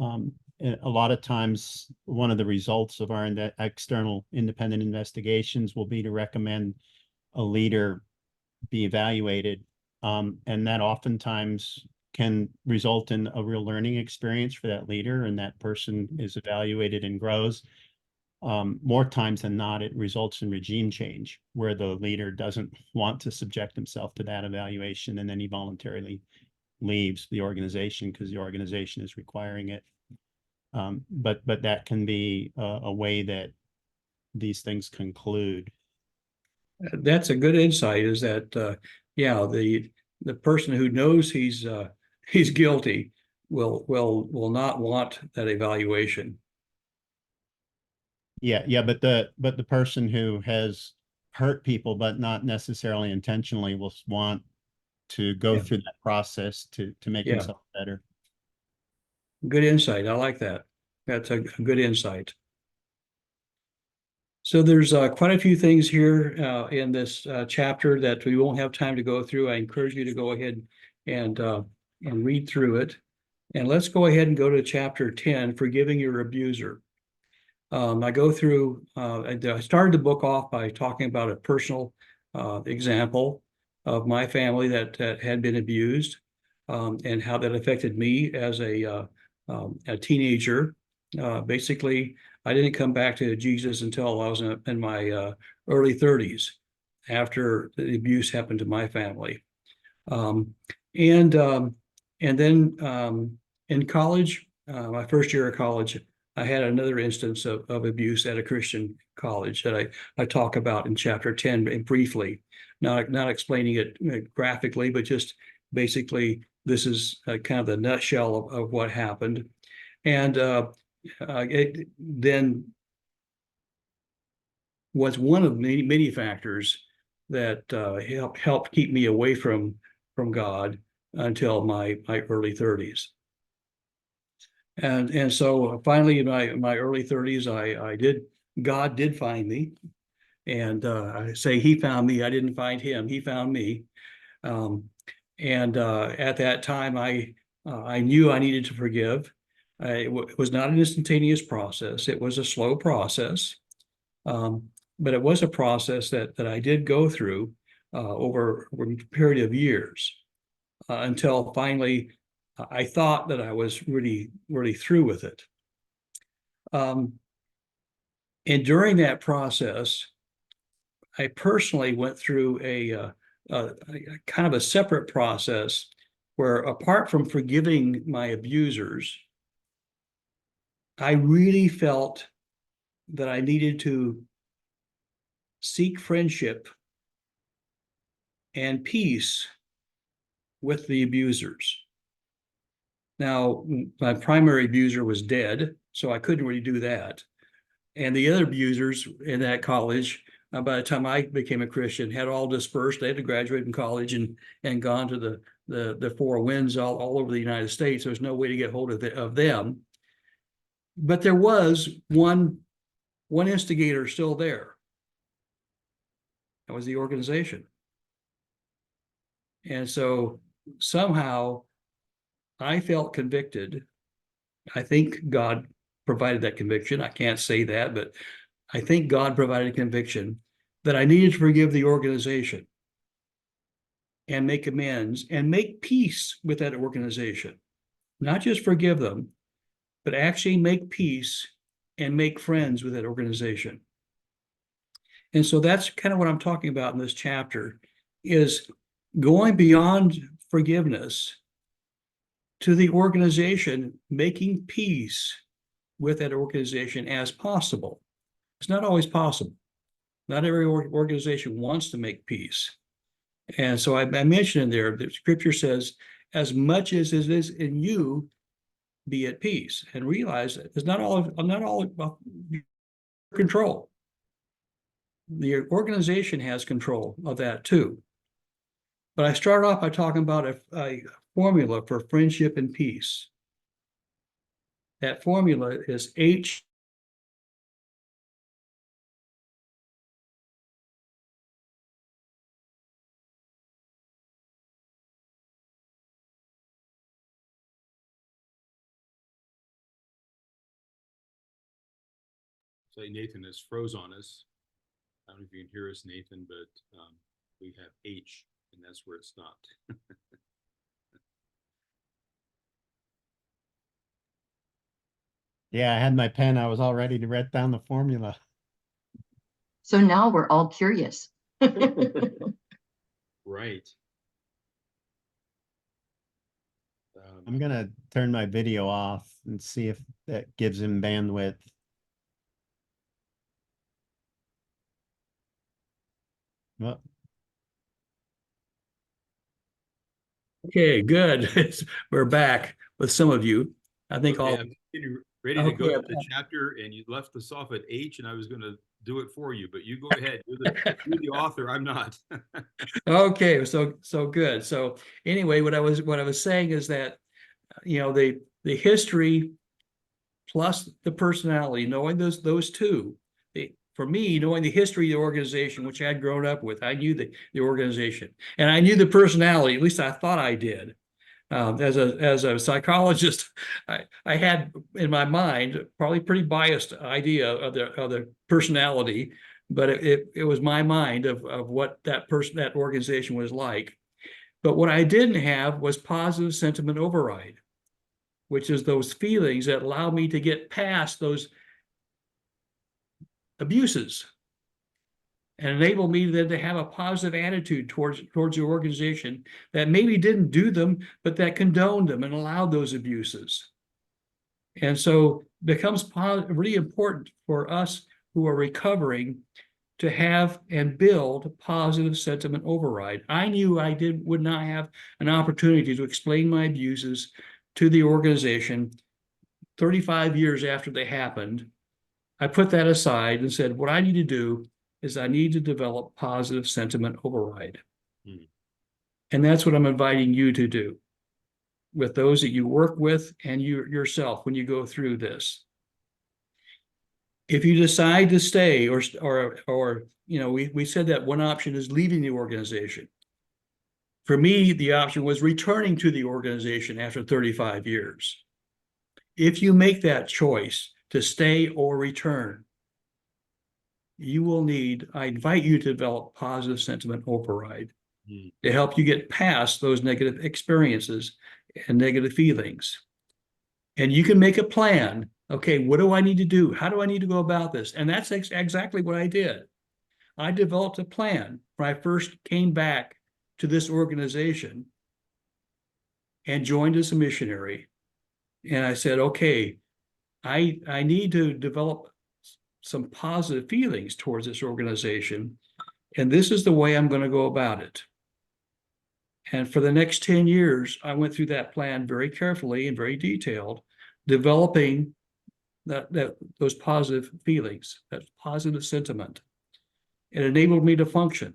a lot of times one of the results of our external independent investigations will be to recommend a leader be evaluated, and that oftentimes can result in a real learning experience for that leader, and that person is evaluated and grows. More times than not, it results in regime change, where the leader doesn't want to subject himself to that evaluation, and then he voluntarily leaves the organization because the organization is requiring it. But that can be a way that these things conclude. That's a good insight, is that yeah, the person who knows he's guilty will not want that evaluation. Yeah, but the person who has hurt people, but not necessarily intentionally, will want to go through that process to make himself better. Good insight. I like that. That's a good insight. So there's quite a few things here in this chapter that we won't have time to go through. I encourage you to go ahead and read through it. And let's go ahead and go to chapter 10, Forgiving Your Abuser. I go through, I started the book off by talking about a personal example of my family that had been abused, and how that affected me as a teenager. Basically, I didn't come back to Jesus until I was in my early 30s, after the abuse happened to my family. Um, and then in college, my first year of college, I had another instance of abuse at a Christian college that I talk about in chapter 10 and briefly, not explaining it graphically, but just basically this is kind of the nutshell of what happened. And it then was one of many factors that helped keep me away from God until my early 30s. And so finally in my early 30s, God did find me. And I say he found me, I didn't find him, he found me. And at that time, I knew I needed to forgive. It was not an instantaneous process. It was a slow process. But it was a process that I did go through over a period of years, until finally I thought that I was really through with it. And during that process, I personally went through a kind of a separate process where, apart from forgiving my abusers, I really felt that I needed to seek friendship and peace with the abusers. Now, my primary abuser was dead, so I couldn't really do that. And the other abusers in that college, by the time I became a Christian, had all dispersed. They had to graduate from college and gone to the four winds all over the United States. There's no way to get hold of them. But there was one instigator still there. That was the organization. And so somehow I felt convicted. I think God provided that conviction. I can't say that, but I think God provided a conviction that I needed to forgive the organization and make amends and make peace with that organization. Not just forgive them, but actually make peace and make friends with that organization. And so that's kind of what I'm talking about in this chapter, is going beyond forgiveness to the organization, making peace with that organization as possible. It's not always possible. Not every organization wants to make peace. And so I mentioned in there, the scripture says, as much as it is in you, be at peace, and realize that it's not all about control. The organization has control of that too. But I start off by talking about a formula for friendship and peace. That formula is H. So Nathan has froze on us. I don't know if you can hear us, Nathan, but we have H, and that's where it stopped. Yeah, I had my pen. I was all ready to write down the formula. So now we're all curious. Right. I'm gonna turn my video off and see if that gives him bandwidth. Well, Okay, good. We're back with some of you. I think okay, all. I'm ready to go Okay. to the chapter, and you left us off at H, and I was going to do it for you, but you go ahead. You're the author. I'm not. Okay, so good. So anyway, what I was saying is that, the history plus the personality, knowing those two. For me, knowing the history of the organization, which I had grown up with, I knew the organization, and I knew the personality. At least I thought I did. As a psychologist, I had in my mind probably pretty biased idea of the personality, but it was my mind of what that organization was like. But what I didn't have was positive sentiment override, which is those feelings that allow me to get past those abuses and enable me then to have a positive attitude towards the organization that maybe didn't do them, but that condoned them and allowed those abuses. And so it becomes really important for us who are recovering to have and build positive sentiment override. I knew I would not have an opportunity to explain my abuses to the organization 35 years after they happened. I put that aside and said, what I need to do is I need to develop positive sentiment override. And that's what I'm inviting you to do with those that you work with and you yourself when you go through this. If you decide to stay or we said that one option is leaving the organization. For me, the option was returning to the organization after 35 years. If you make that choice to stay or return, I invite you to develop positive sentiment override to help you get past those negative experiences and negative feelings. And you can make a plan. Okay, what do I need to do? How do I need to go about this? And that's exactly what I did. I developed a plan when I first came back to this organization and joined as a missionary. And I said, okay, I need to develop some positive feelings towards this organization. And this is the way I'm going to go about it. And for the next 10 years, I went through that plan very carefully and very detailed, developing those positive feelings, that positive sentiment. It enabled me to function.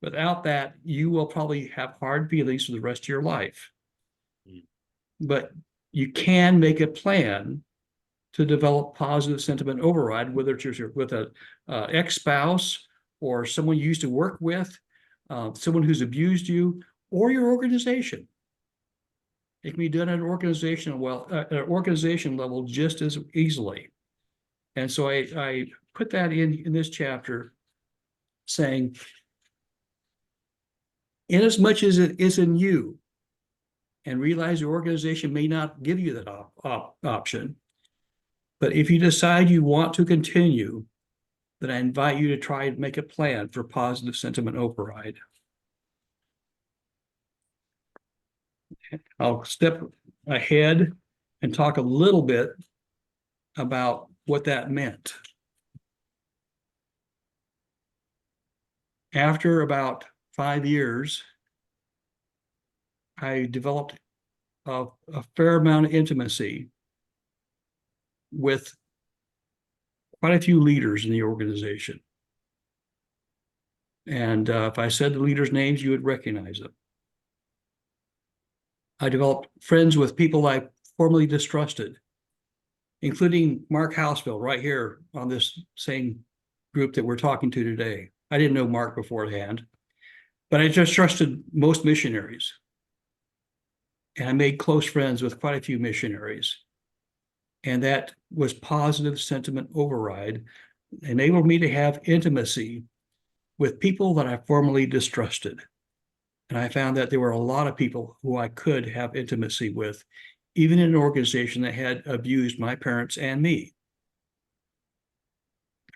Without that, you will probably have hard feelings for the rest of your life. But you can make a plan to develop positive sentiment override, whether it's with a ex-spouse or someone you used to work with, someone who's abused you, or your organization. It can be done at an organization level just as easily. And so I put that in this chapter, saying, in as much as it is in you, and realize the organization may not give you that option, but if you decide you want to continue, then I invite you to try and make a plan for positive sentiment override. I'll step ahead and talk a little bit about what that meant. After about 5 years, I developed a fair amount of intimacy with quite a few leaders in the organization. And if I said the leaders' names, you would recognize them. I developed friends with people I formerly distrusted, including Mark Houseville right here on this same group that we're talking to today. I didn't know Mark beforehand, but I just trusted most missionaries. And I made close friends with quite a few missionaries. And that was positive sentiment override, enabled me to have intimacy with people that I formerly distrusted. And I found that there were a lot of people who I could have intimacy with, even in an organization that had abused my parents and me.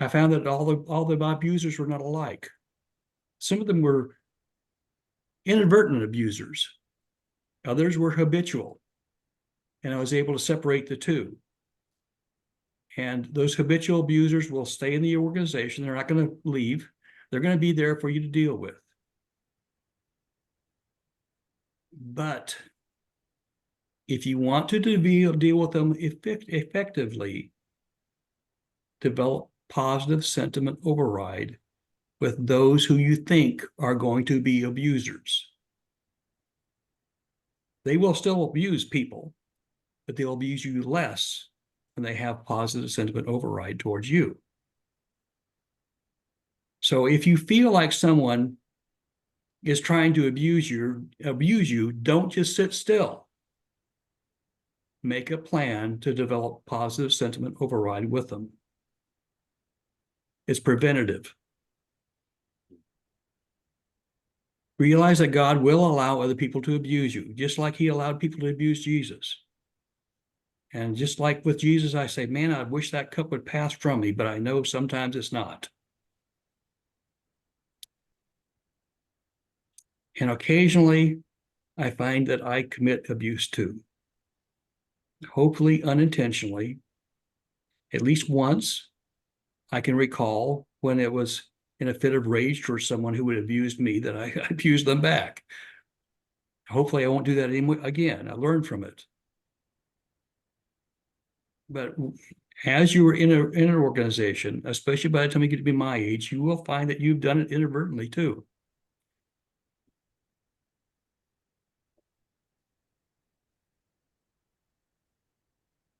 I found that all the abusers were not alike. Some of them were inadvertent abusers. Others were habitual. And I was able to separate the two. And those habitual abusers will stay in the organization. They're not going to leave. They're going to be there for you to deal with. But if you want to deal with them effectively, develop positive sentiment override with those who you think are going to be abusers. They will still abuse people, but they'll abuse you less when they have positive sentiment override towards you. So if you feel like someone is trying to abuse you, don't just sit still. Make a plan to develop positive sentiment override with them. It's preventative. Realize that God will allow other people to abuse you, just like he allowed people to abuse Jesus. And just like with Jesus, I say, man, I wish that cup would pass from me, but I know sometimes it's not. And occasionally, I find that I commit abuse too. Hopefully unintentionally. At least once, I can recall when it was in a fit of rage towards someone who had abused me, that I abused them back. Hopefully I won't do that again. I learned from it. But as you are in an organization, especially by the time you get to be my age, you will find that you've done it inadvertently too.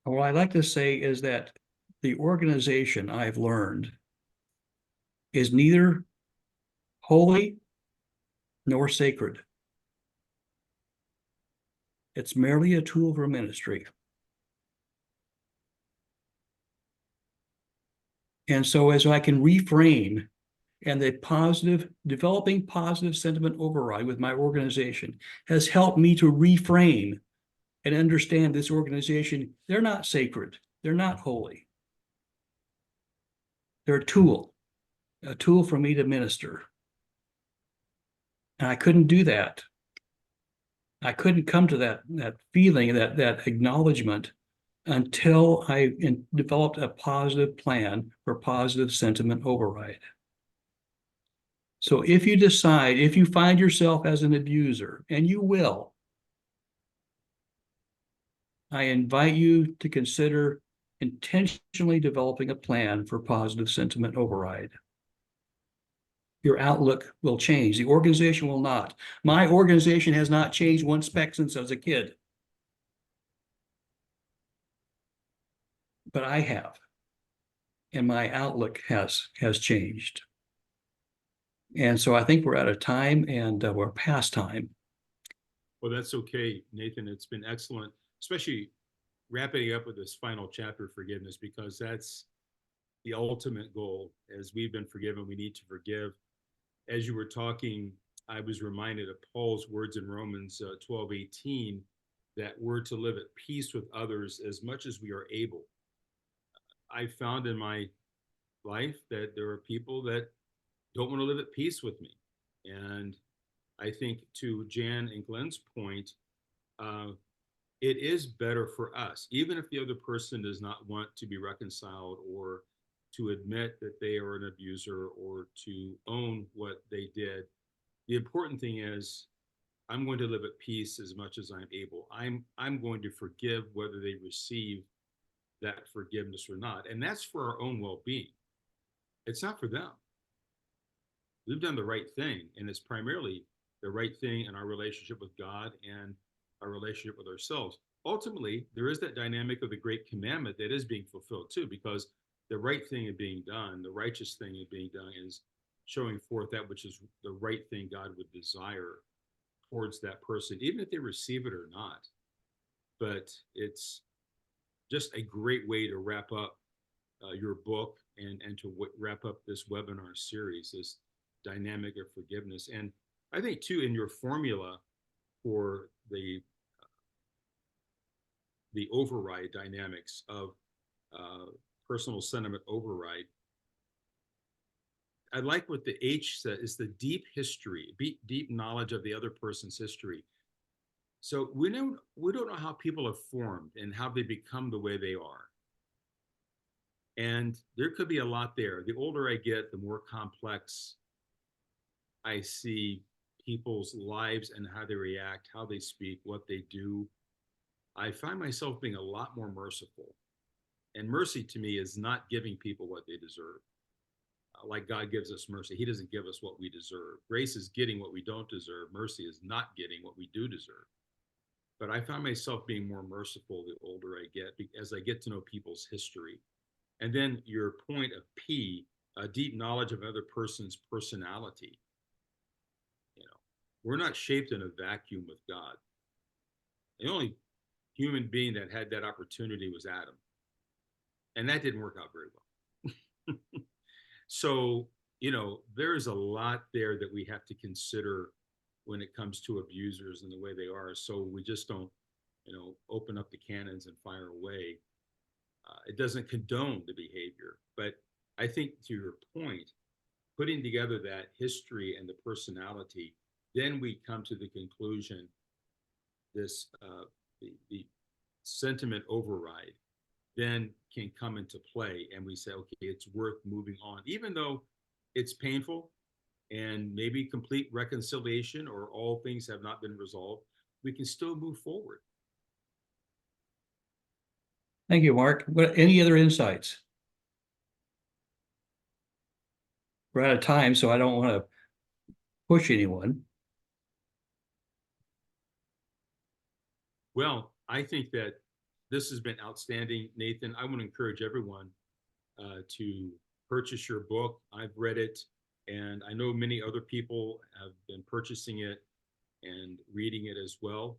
What I like to say is that the organization, I've learned, is neither holy nor sacred. It's merely a tool for ministry. And so as I can reframe, and developing positive sentiment override with my organization has helped me to reframe and understand this organization. They're not sacred. They're not holy. They're a tool for me to minister. And I couldn't do that. I couldn't come to that feeling, that acknowledgement, until I developed a positive plan for positive sentiment override. So if you find yourself as an abuser, and you will, I invite you to consider intentionally developing a plan for positive sentiment override. Your outlook will change. The organization will not. My organization has not changed one speck since I was a kid. But I have. And my outlook has changed. And so I think we're out of time, and we're past time. Well, that's okay, Nathan. It's been excellent, especially wrapping up with this final chapter of forgiveness, because that's the ultimate goal. As we've been forgiven, we need to forgive. As you were talking, I was reminded of Paul's words in Romans 12:18, that we're to live at peace with others as much as we are able. I found in my life that there are people that don't want to live at peace with me. And I think, to Jan and Glenn's point, it is better for us, even if the other person does not want to be reconciled or to admit that they are an abuser or to own what they did. The important thing is, I'm going to live at peace as much as I'm able. I'm going to forgive whether they receive that forgiveness or not. And that's for our own well-being. It's not for them. We've done the right thing, and it's primarily the right thing in our relationship with God and our relationship with ourselves. Ultimately, there is that dynamic of the great commandment that is being fulfilled too, because the right thing is being done, the righteous thing is being done, is showing forth that which is the right thing God would desire towards that person, even if they receive it or not. But it's just a great way to wrap up your book and to wrap up this webinar series, this dynamic of forgiveness. And I think too, in your formula for the override dynamics of personal sentiment override, I like what the H said is the deep history, deep knowledge of the other person's history. So we don't know how people have formed and how they become the way they are. And there could be a lot there. The older I get, the more complex I see people's lives and how they react, how they speak, what they do. I find myself being a lot more merciful. And mercy to me is not giving people what they deserve. Like God gives us mercy, he doesn't give us what we deserve. Grace is getting what we don't deserve. Mercy is not getting what we do deserve. But I find myself being more merciful the older I get, as I get to know people's history. And then your point of P, a deep knowledge of another person's personality. we're not shaped in a vacuum with God. The only human being that had that opportunity was Adam. And that didn't work out very well. So, there's a lot there that we have to consider when it comes to abusers and the way they are. So we just don't, open up the cannons and fire away. It doesn't condone the behavior. But I think to your point, putting together that history and the personality, then we come to the conclusion this the sentiment override then can come into play, and we say, okay, it's worth moving on, even though it's painful and maybe complete reconciliation or all things have not been resolved, we can still move forward. Thank you, Mark. Any other insights? We're out of time, so I don't want to push anyone. Well, I think that this has been outstanding, Nathan. I want to encourage everyone to purchase your book. I've read it, and I know many other people have been purchasing it and reading it as well.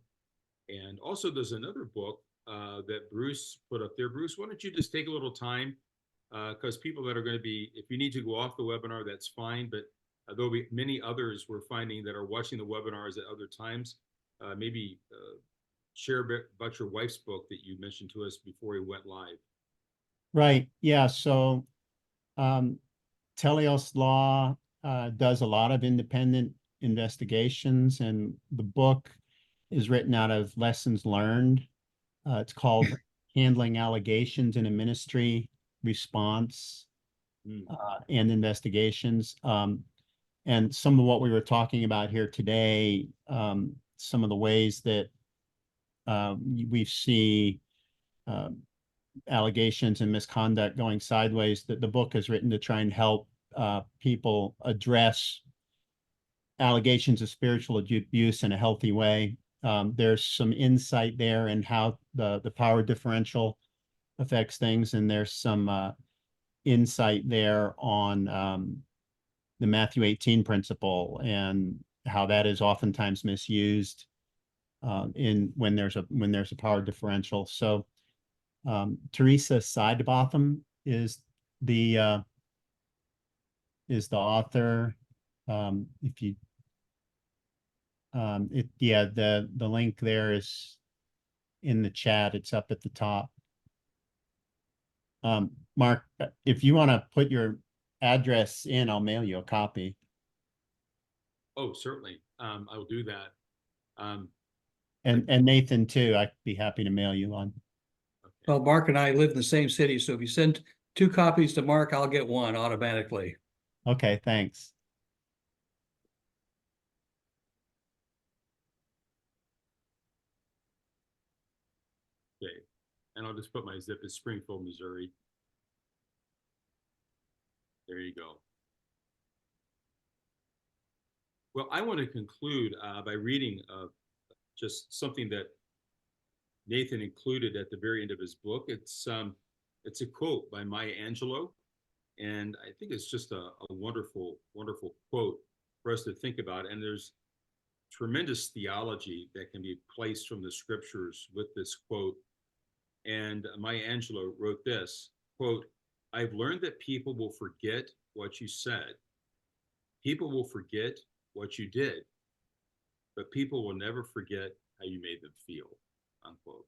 And also, there's another book that Bruce put up there. Bruce, why don't you just take a little time? Because people that are going to be, if you need to go off the webinar, that's fine. But there'll be many others we're finding that are watching the webinars at other times. Maybe share a bit about your wife's book that you mentioned to us before we went live. Right. Yeah. So Teleos Law does a lot of independent investigations, and the book is written out of lessons learned. It's called Handling Allegations in a Ministry Response and Investigations. And some of what we were talking about here today, some of the ways that we see allegations and misconduct going sideways, that the book is written to try and help people address allegations of spiritual abuse in a healthy way. There's some insight there in how the power differential affects things, and there's some insight there on the Matthew 18 principle and how that is oftentimes misused when there's a power differential. So Teresa Sidebotham is the author. If you the link there is in the chat. It's up at the top. Mark, if you want to put your address in, I'll mail you a copy. Oh, certainly. I will do that. And Nathan too, I'd be happy to mail you one. Okay. Well, Mark and I live in the same city, so if you send 2 copies to Mark, I'll get one automatically. Okay, thanks. Okay. And I'll just put my zip as Springfield, Missouri. There you go. Well, I want to conclude by reading just something that Nathan included at the very end of his book. It's a quote by Maya Angelou, and I think it's just a wonderful, wonderful quote for us to think about. And there's tremendous theology that can be placed from the scriptures with this quote. And Maya Angelou wrote this, quote, "I've learned that people will forget what you said. People will forget what you did, but people will never forget how you made them feel," unquote.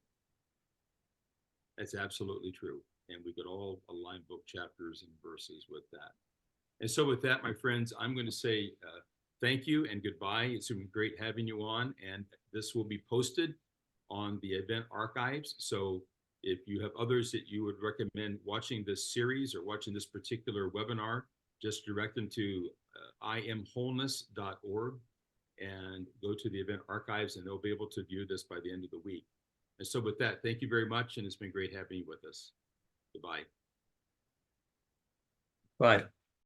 That's absolutely true. And we could all align book chapters and verses with that. And so with that, my friends, I'm going to say thank you and goodbye. It's been great having you on. And this will be posted on the event archives. So if you have others that you would recommend watching this series or watching this particular webinar, just direct them to imwholeness.org and go to the event archives, and they'll be able to view this by the end of the week. And so with that, thank you very much, and it's been great having you with us. Goodbye. Bye.